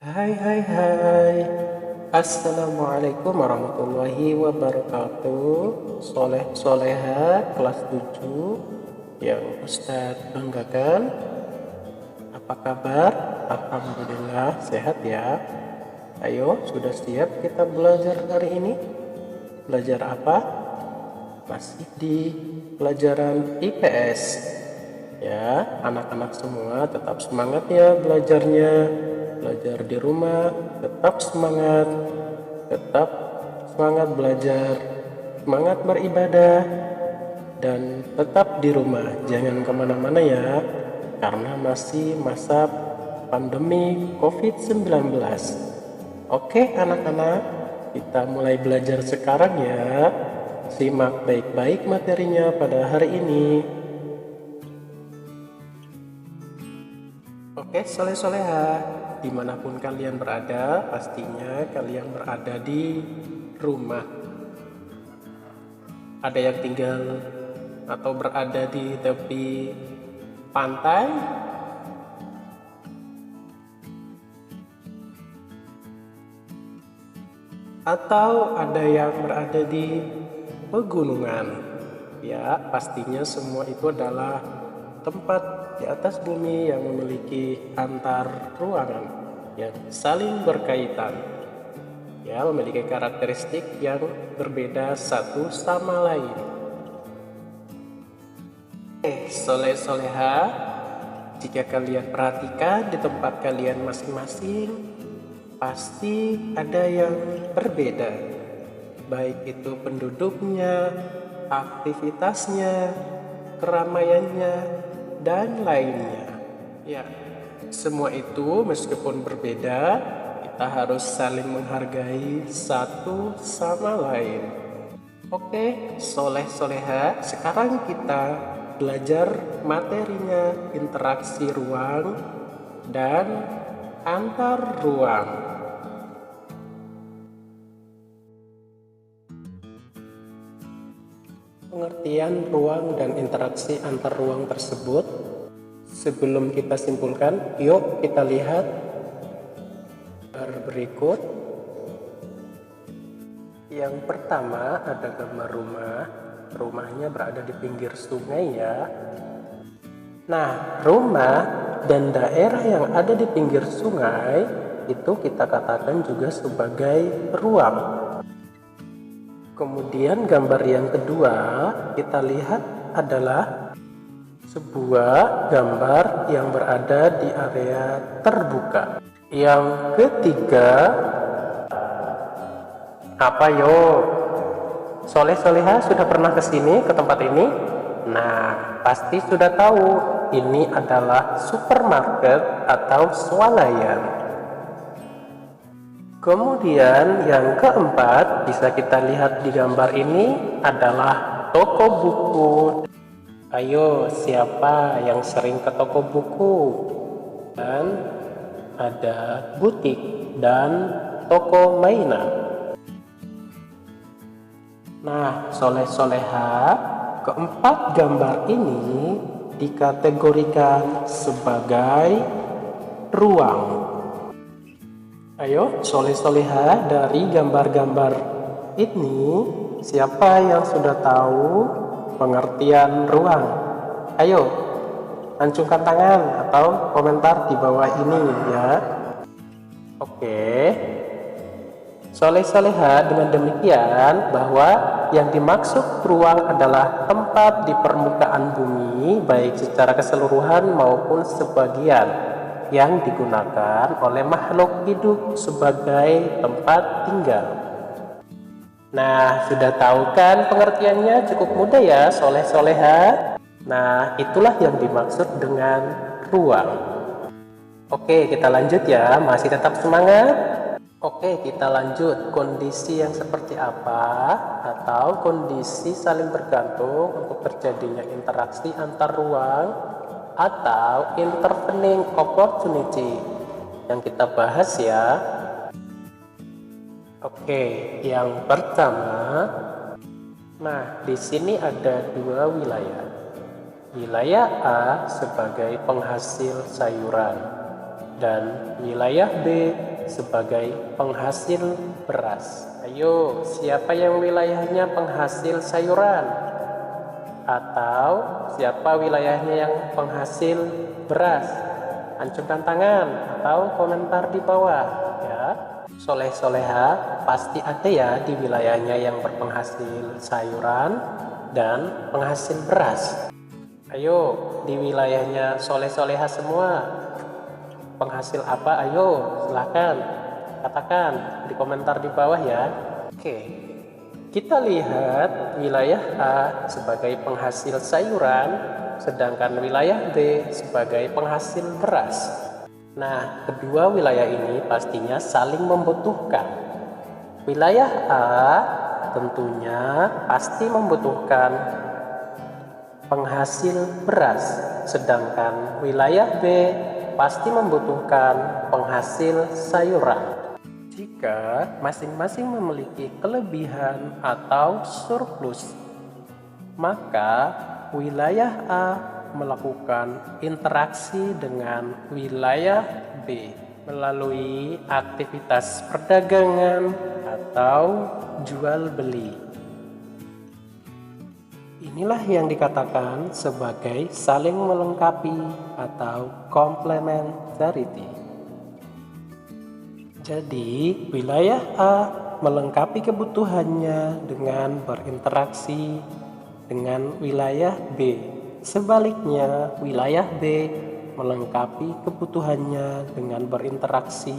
Hai hai hai. Assalamualaikum warahmatullahi wabarakatuh. Soleh soleha kelas 7 yang Ustadz banggakan. Apa kabar? Alhamdulillah sehat ya. Ayo, sudah siap kita belajar hari ini? Belajar apa? Masih di pelajaran IPS. Ya, anak-anak semua tetap semangat ya belajarnya. Belajar di rumah, tetap semangat belajar, semangat beribadah, dan tetap di rumah. Jangan kemana-mana ya, karena masih masa pandemi COVID-19. Oke anak-anak, kita mulai belajar sekarang ya. Simak baik-baik materinya pada hari ini. Oke, soleh-soleha, dimanapun kalian berada, pastinya kalian berada di rumah. Ada yang tinggal atau berada di tepi pantai, atau ada yang berada di pegunungan. Ya, pastinya semua itu adalah tempat di atas bumi yang memiliki antar ruangan yang saling berkaitan, ya, memiliki karakteristik yang berbeda satu sama lain. Soleh-soleha, jika kalian perhatikan di tempat kalian masing-masing, pasti ada yang berbeda, baik itu penduduknya, aktivitasnya, keramaiannya, dan lainnya. Ya, semua itu meskipun berbeda, kita harus saling menghargai satu sama lain. Oke, soleh-soleha, sekarang kita belajar materinya interaksi ruang dan antar ruang. Pengertian ruang dan interaksi antar ruang tersebut, sebelum kita simpulkan, yuk kita lihat gambar berikut. Yang pertama ada gambar rumah. Rumahnya berada di pinggir sungai ya. Nah, rumah dan daerah yang ada di pinggir sungai itu kita katakan juga sebagai ruang. Kemudian gambar yang kedua kita lihat adalah sebuah gambar yang berada di area terbuka. Yang ketiga apa yo? Soleh-soleha sudah pernah ke sini, ke tempat ini? Nah, pasti sudah tahu ini adalah supermarket atau swalayan. Kemudian yang keempat bisa kita lihat di gambar ini adalah toko buku. Ayo, siapa yang sering ke toko buku? Dan ada butik dan toko mainan. Nah, soleh-soleha, keempat gambar ini dikategorikan sebagai ruang. Ayo, soleh-soleha, dari gambar-gambar ini, siapa yang sudah tahu pengertian ruang? Ayo, acungkan tangan atau komentar di bawah ini ya. Oke. Soleh-soleha, dengan demikian bahwa yang dimaksud ruang adalah tempat di permukaan bumi, baik secara keseluruhan maupun sebagian, yang digunakan oleh makhluk hidup sebagai tempat tinggal. Nah, sudah tahu kan pengertiannya? Cukup mudah ya, soleh-soleha. Nah, itulah yang dimaksud dengan ruang. Oke, kita lanjut ya, masih tetap semangat. Oke, kita lanjut. Kondisi yang seperti apa atau kondisi saling bergantung untuk terjadinya interaksi antar ruang atau intervening opportunity yang kita bahas ya. Oke, yang pertama, nah di sini ada dua wilayah. Wilayah A sebagai penghasil sayuran. dan wilayah B sebagai penghasil beras. Ayo, siapa yang wilayahnya penghasil sayuran? Atau siapa wilayahnya yang penghasil beras? Acungkan tangan atau komentar di bawah ya. Soleh-soleha pasti ada ya di wilayahnya yang berpenghasil sayuran dan penghasil beras. Ayo, di wilayahnya soleh-soleha semua penghasil apa? Ayo, silahkan katakan di komentar di bawah ya. Oke, kita lihat wilayah A sebagai penghasil sayuran, sedangkan wilayah B sebagai penghasil beras. Nah, kedua wilayah ini pastinya saling membutuhkan. Wilayah A tentunya pasti membutuhkan penghasil beras, sedangkan wilayah B pasti membutuhkan penghasil sayuran. Jika masing-masing memiliki kelebihan atau surplus, maka wilayah A melakukan interaksi dengan wilayah B melalui aktivitas perdagangan atau jual beli. Inilah yang dikatakan sebagai saling melengkapi atau complementarity. Jadi, wilayah A melengkapi kebutuhannya dengan berinteraksi dengan wilayah B. Sebaliknya, wilayah B melengkapi kebutuhannya dengan berinteraksi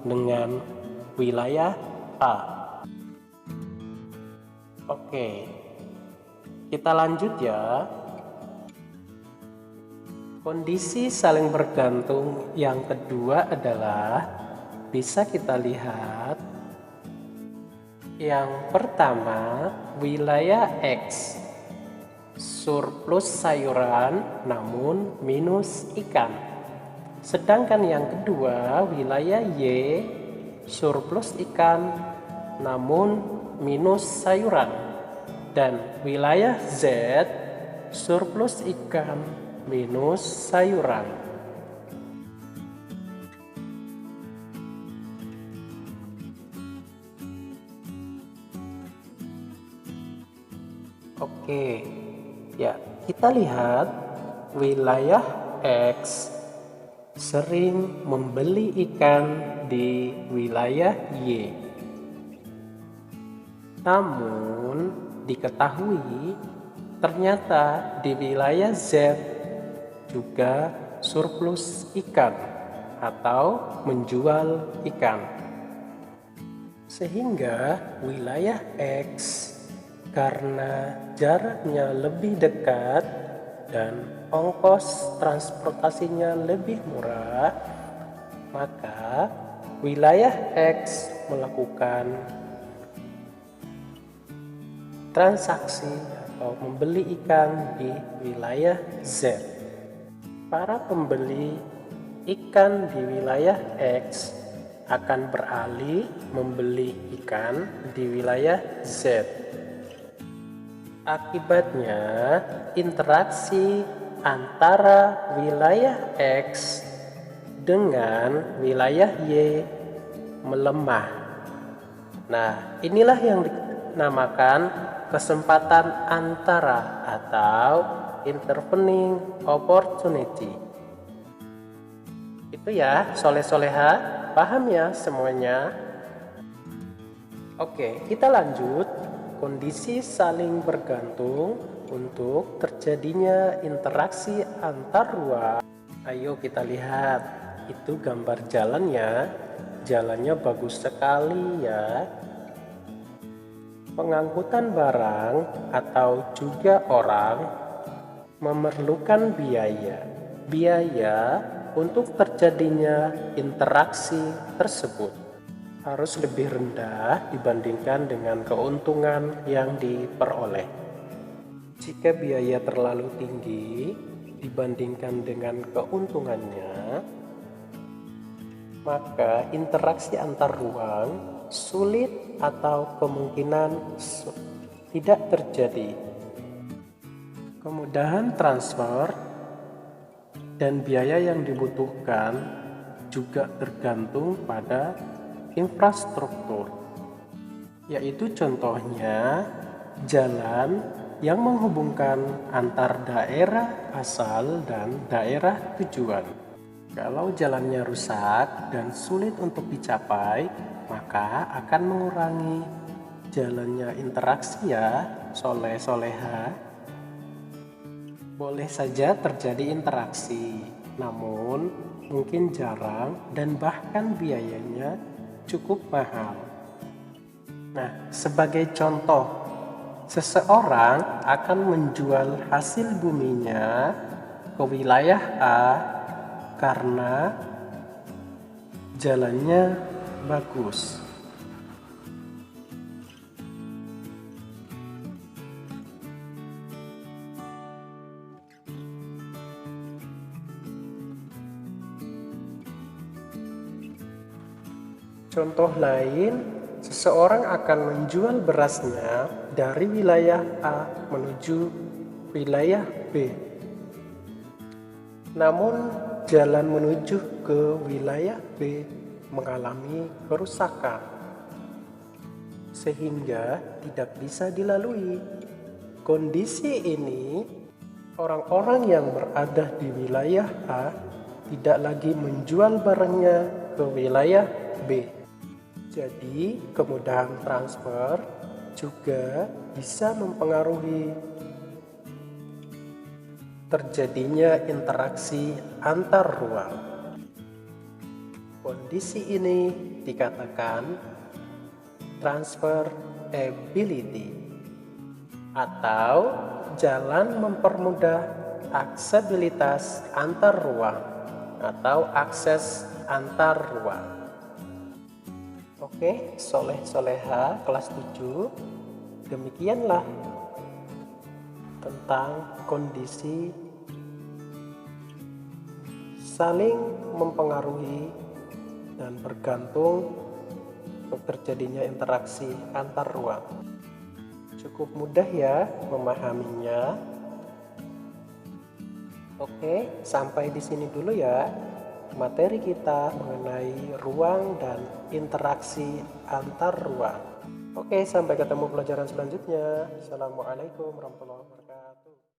dengan wilayah A. Oke, kita lanjut ya. Kondisi saling bergantung yang kedua adalah bisa kita lihat. Yang pertama, wilayah X surplus sayuran namun minus ikan. Sedangkan yang kedua, wilayah Y surplus ikan namun minus sayuran. Dan wilayah Z surplus ikan minus sayuran. Oke, ya kita lihat wilayah X sering membeli ikan di wilayah Y. Namun diketahui ternyata di wilayah Z juga surplus ikan atau menjual ikan. Sehingga wilayah X karena jaraknya lebih dekat dan ongkos transportasinya lebih murah, maka wilayah X melakukan transaksi atau membeli ikan di wilayah Z. Para pembeli ikan di wilayah X akan beralih membeli ikan di wilayah Z. Akibatnya, interaksi antara wilayah X dengan wilayah Y melemah. Nah, inilah yang dinamakan kesempatan antara atau intervening opportunity. Itu ya, soleh-soleha, paham ya semuanya? Oke, kita lanjut. Kondisi saling bergantung untuk terjadinya interaksi antar ruang. Ayo kita lihat, itu gambar jalannya. Jalannya bagus sekali ya. Pengangkutan barang atau juga orang memerlukan biaya. Biaya untuk terjadinya interaksi tersebut harus lebih rendah dibandingkan dengan keuntungan yang diperoleh. Jika biaya terlalu tinggi dibandingkan dengan keuntungannya, maka interaksi antar ruang sulit atau kemungkinan tidak terjadi. Kemudahan transfer dan biaya yang dibutuhkan juga tergantung pada infrastruktur, yaitu contohnya jalan yang menghubungkan antar daerah asal dan daerah tujuan. Kalau jalannya rusak dan sulit untuk dicapai, maka akan mengurangi jalannya interaksi ya, soleh-soleha. Boleh saja terjadi interaksi, namun mungkin jarang dan bahkan biayanya cukup mahal. Nah, sebagai contoh, seseorang akan menjual hasil buminya ke wilayah A karena jalannya bagus. Contoh lain, seseorang akan menjual berasnya dari wilayah A menuju wilayah B. Namun, jalan menuju ke wilayah B mengalami kerusakan, sehingga tidak bisa dilalui. Kondisi ini, orang-orang yang berada di wilayah A tidak lagi menjual barangnya ke wilayah B. Jadi, kemudahan transfer juga bisa mempengaruhi terjadinya interaksi antar ruang. Kondisi ini dikatakan transfer ability atau jalan mempermudah aksesibilitas antar ruang atau akses antar ruang. Oke, soleh-soleha kelas 7, demikianlah tentang kondisi saling mempengaruhi dan bergantung untuk terjadinya interaksi antar ruang. Cukup mudah ya memahaminya. Oke, sampai di sini dulu ya materi kita mengenai ruang dan interaksi antar ruang. Oke, sampai ketemu pelajaran selanjutnya. Assalamualaikum warahmatullahi wabarakatuh.